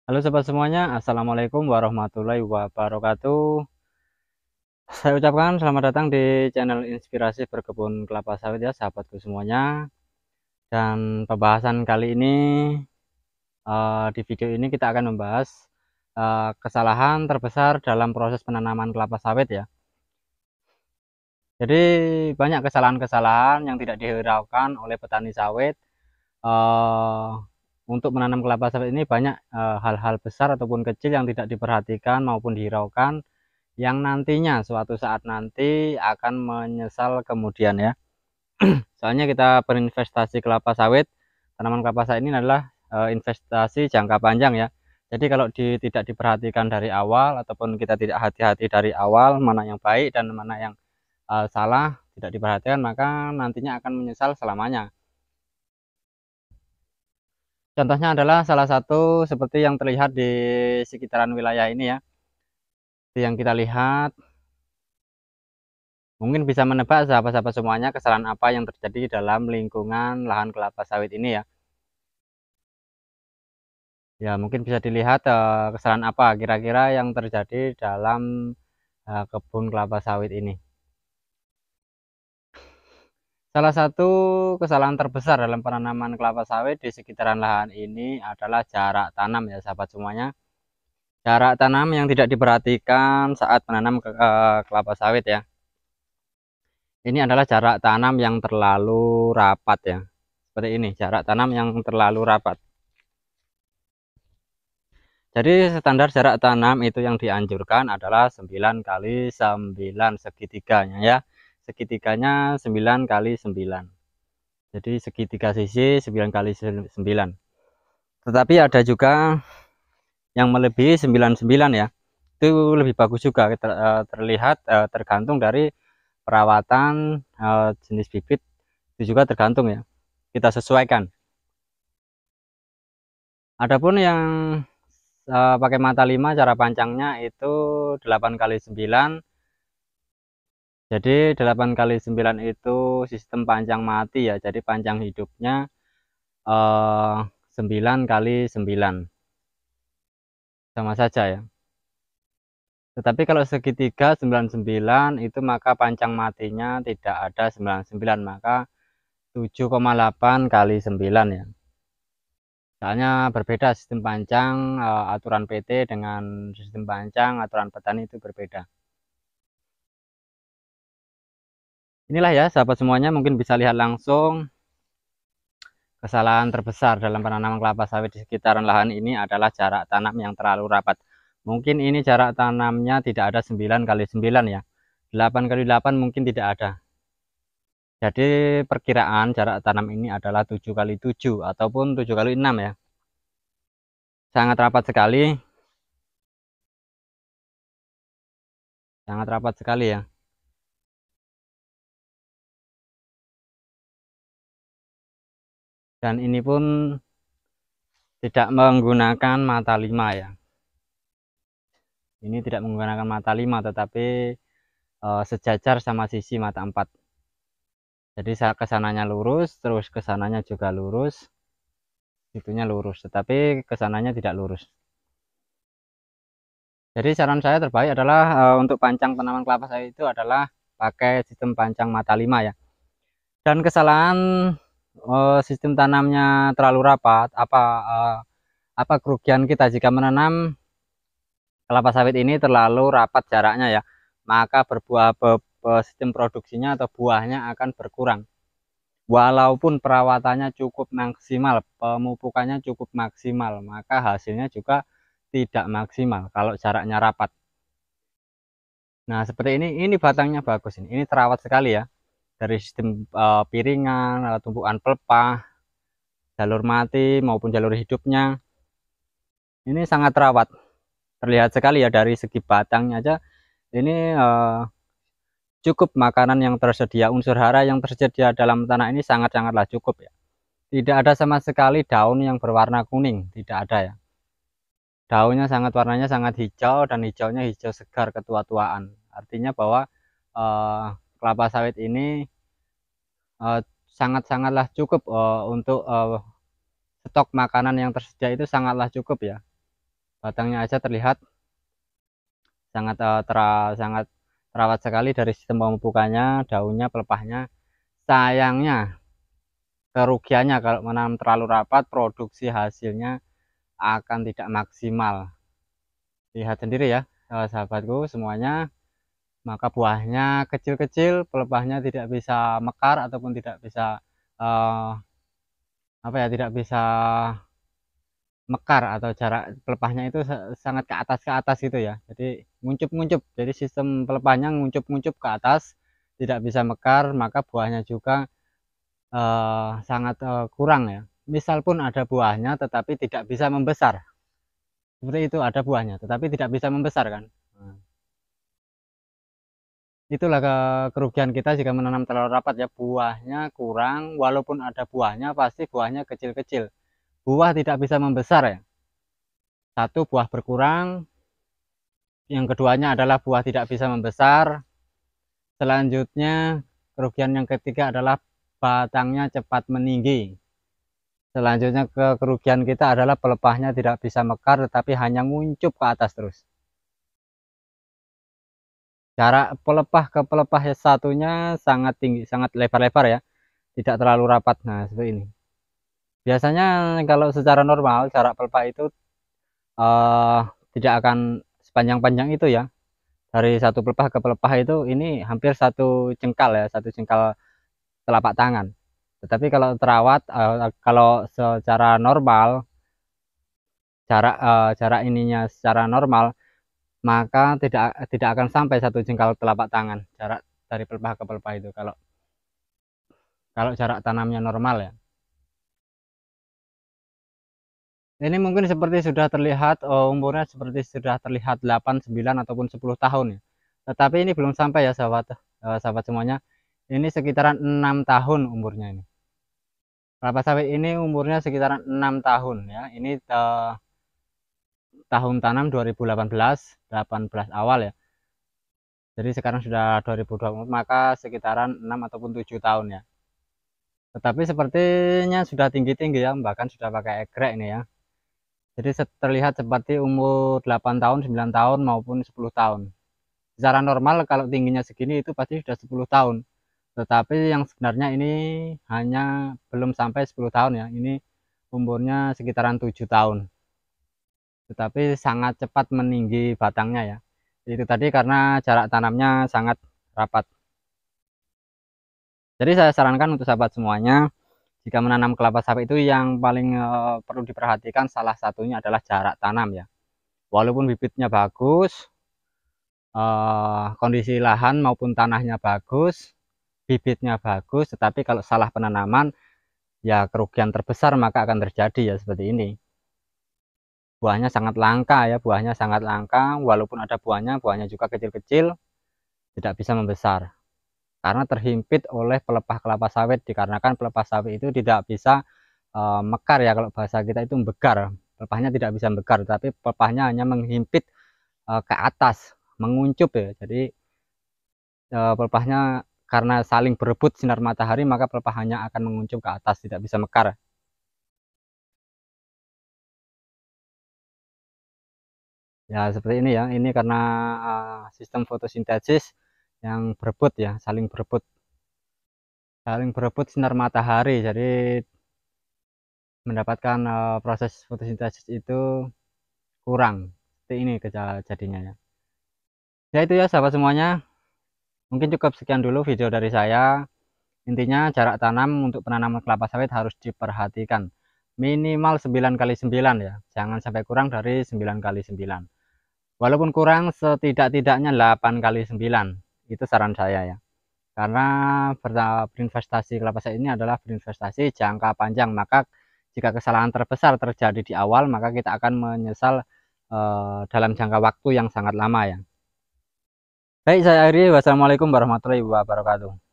Halo sobat semuanya, Assalamualaikum warahmatullahi wabarakatuh. Saya ucapkan selamat datang di channel Inspirasi Berkebun Kelapa Sawit ya sahabatku semuanya. Dan pembahasan kali ini di video ini kita akan membahas kesalahan terbesar dalam proses penanaman kelapa sawit ya. Jadi banyak kesalahan-kesalahan yang tidak dihiraukan oleh petani sawit. eh, untuk menanam kelapa sawit ini banyak hal-hal besar ataupun kecil yang tidak diperhatikan maupun dihiraukan, yang nantinya suatu saat nanti akan menyesal kemudian ya. Soalnya kita berinvestasi kelapa sawit, tanaman kelapa sawit ini adalah investasi jangka panjang ya. Jadi kalau tidak diperhatikan dari awal ataupun kita tidak hati-hati dari awal mana yang baik dan mana yang salah, tidak diperhatikan, maka nantinya akan menyesal selamanya. Contohnya adalah salah satu seperti yang terlihat di sekitaran wilayah ini ya. Seperti yang kita lihat, mungkin bisa menebak sahabat-sahabat semuanya kesalahan apa yang terjadi dalam lingkungan lahan kelapa sawit ini ya. Ya, mungkin bisa dilihat kesalahan apa kira-kira yang terjadi dalam kebun kelapa sawit ini. Salah satu kesalahan terbesar dalam penanaman kelapa sawit di sekitaran lahan ini adalah jarak tanam ya sahabat semuanya. Jarak tanam yang tidak diperhatikan saat menanam kelapa sawit ya. Ini adalah jarak tanam yang terlalu rapat ya. Seperti ini, jarak tanam yang terlalu rapat. Jadi standar jarak tanam itu yang dianjurkan adalah 9 kali 9 segitiganya ya. Segitiganya 9 kali 9. Jadi segitiga sisi 9 kali 9. Tetapi ada juga yang melebihi 99 ya. Itu lebih bagus juga terlihat tergantung dari perawatan jenis bibit, itu juga tergantung ya. Kita sesuaikan. Adapun yang pakai mata 5, cara pancangnya itu 8 kali 9. Jadi 8 kali 9 itu sistem pancang mati ya. Jadi pancang hidupnya 9 kali 9. Sama saja ya. Tetapi kalau segitiga 99 itu maka pancang matinya tidak ada 99, maka 7,8 kali 9 ya. Soalnya berbeda sistem pancang aturan PT dengan sistem pancang aturan petani itu berbeda. Inilah ya sahabat semuanya, mungkin bisa lihat langsung kesalahan terbesar dalam penanaman kelapa sawit di sekitaran lahan ini adalah jarak tanam yang terlalu rapat. Mungkin ini jarak tanamnya tidak ada 9 kali 9 ya. 8 kali 8 mungkin tidak ada. Jadi perkiraan jarak tanam ini adalah 7 kali 7 ataupun 7 kali 6 ya. Sangat rapat sekali. Sangat rapat sekali ya. Dan ini pun tidak menggunakan mata 5 ya. Ini tidak menggunakan mata 5 tetapi sejajar sama sisi mata 4. Jadi kesananya lurus, terus kesananya juga lurus, itunya lurus, tetapi kesananya tidak lurus. Jadi saran saya terbaik adalah untuk pancang tanaman kelapa sawit itu adalah pakai sistem pancang mata 5 ya. Dan kesalahan sistem tanamnya terlalu rapat, apa kerugian kita jika menanam kelapa sawit ini terlalu rapat jaraknya ya, maka sistem produksinya atau buahnya akan berkurang. Walaupun perawatannya cukup maksimal, pemupukannya cukup maksimal, maka hasilnya juga tidak maksimal kalau jaraknya rapat. Nah, seperti ini batangnya bagus ini terawat sekali ya. Dari sistem piringan, tumpukan pelepah, jalur mati maupun jalur hidupnya. Ini sangat terawat. Terlihat sekali ya dari segi batangnya aja. Ini cukup makanan yang tersedia, unsur hara yang tersedia dalam tanah ini sangat-sangatlah cukup ya. Tidak ada sama sekali daun yang berwarna kuning, tidak ada ya. Daunnya warnanya sangat hijau dan hijaunya hijau segar ketua-tuaan. Artinya bahwa eh, kelapa sawit ini sangat-sangatlah cukup untuk stok makanan yang tersedia itu sangatlah cukup ya. Batangnya aja terlihat sangat terawat sekali dari sistem pemupukannya, daunnya, pelepahnya. Sayangnya kerugiannya kalau menanam terlalu rapat, produksi hasilnya akan tidak maksimal. Lihat sendiri ya, sahabatku semuanya, maka buahnya kecil-kecil, pelepahnya tidak bisa mekar ataupun tidak bisa eh, apa ya, tidak bisa mekar, atau jarak pelepahnya itu sangat ke atas gitu ya. Jadi nguncup-nguncup. Jadi sistem pelepahnya nguncup-nguncup ke atas, tidak bisa mekar, maka buahnya juga sangat kurang ya. Misal pun ada buahnya tetapi tidak bisa membesar. Seperti itu, ada buahnya tetapi tidak bisa membesar kan. Nah, itulah kerugian kita jika menanam terlalu rapat ya, buahnya kurang, walaupun ada buahnya pasti buahnya kecil-kecil. Buah tidak bisa membesar ya. Satu, buah berkurang, yang keduanya adalah buah tidak bisa membesar. Selanjutnya, kerugian yang ketiga adalah batangnya cepat meninggi. Selanjutnya, kerugian kita adalah pelepahnya tidak bisa mekar tetapi hanya nguncup ke atas terus. Jarak pelepah ke pelepah satunya sangat tinggi, sangat lebar-lebar ya, tidak terlalu rapat. Nah, seperti ini. Biasanya kalau secara normal jarak pelepah itu eh, tidak akan sepanjang-panjang itu ya. Dari satu pelepah ke pelepah itu ini hampir satu jengkal ya, satu jengkal telapak tangan. Tetapi kalau terawat, kalau secara normal, jarak ininya secara normal, maka tidak akan sampai satu jengkal telapak tangan jarak dari pelepah ke pelepah itu. Kalau kalau jarak tanamnya normal ya. Ini mungkin seperti sudah terlihat, umurnya seperti sudah terlihat 8, 9 ataupun 10 tahun ya. Tetapi ini belum sampai ya sahabat semuanya. Ini sekitaran 6 tahun umurnya ini. Kelapa sawit ini umurnya sekitaran 6 tahun ya. Ini tahun tanam 2018, 18 awal ya. Jadi sekarang sudah 2020, maka sekitaran 6 ataupun 7 tahun ya. Tetapi sepertinya sudah tinggi-tinggi ya, bahkan sudah pakai egrek ini ya. Jadi terlihat seperti umur 8 tahun, 9 tahun maupun 10 tahun. Secara normal kalau tingginya segini itu pasti sudah 10 tahun. Tetapi yang sebenarnya ini hanya belum sampai 10 tahun ya. Ini umurnya sekitaran 7 tahun. Tetapi sangat cepat meninggi batangnya ya. Itu tadi karena jarak tanamnya sangat rapat. Jadi saya sarankan untuk sahabat semuanya, jika menanam kelapa sawit itu yang paling perlu diperhatikan salah satunya adalah jarak tanam ya. Walaupun bibitnya bagus, kondisi lahan maupun tanahnya bagus, bibitnya bagus, tetapi kalau salah penanaman, ya kerugian terbesar maka akan terjadi ya seperti ini. Buahnya sangat langka ya, buahnya sangat langka, walaupun ada buahnya, buahnya juga kecil-kecil, tidak bisa membesar. Karena terhimpit oleh pelepah kelapa sawit, dikarenakan pelepah sawit itu tidak bisa mekar ya, kalau bahasa kita itu begar. Pelepahnya tidak bisa begar, tapi pelepahnya hanya menghimpit ke atas, menguncup ya. Jadi pelepahnya karena saling berebut sinar matahari, maka pelepahnya akan menguncup ke atas, tidak bisa mekar. Ya seperti ini ya, ini karena sistem fotosintesis yang berebut ya, saling berebut sinar matahari, jadi mendapatkan proses fotosintesis itu kurang. Seperti ini jadinya ya. Ya itu ya sahabat semuanya, mungkin cukup sekian dulu video dari saya. Intinya jarak tanam untuk penanaman kelapa sawit harus diperhatikan, minimal 9 kali 9 ya, jangan sampai kurang dari 9 kali 9. Walaupun kurang, setidak-tidaknya 8 kali 9, itu saran saya ya. Karena berinvestasi kelapa sawit ini adalah berinvestasi jangka panjang, maka jika kesalahan terbesar terjadi di awal, maka kita akan menyesal dalam jangka waktu yang sangat lama ya. Baik, saya akhiri. Wassalamualaikum warahmatullahi wabarakatuh.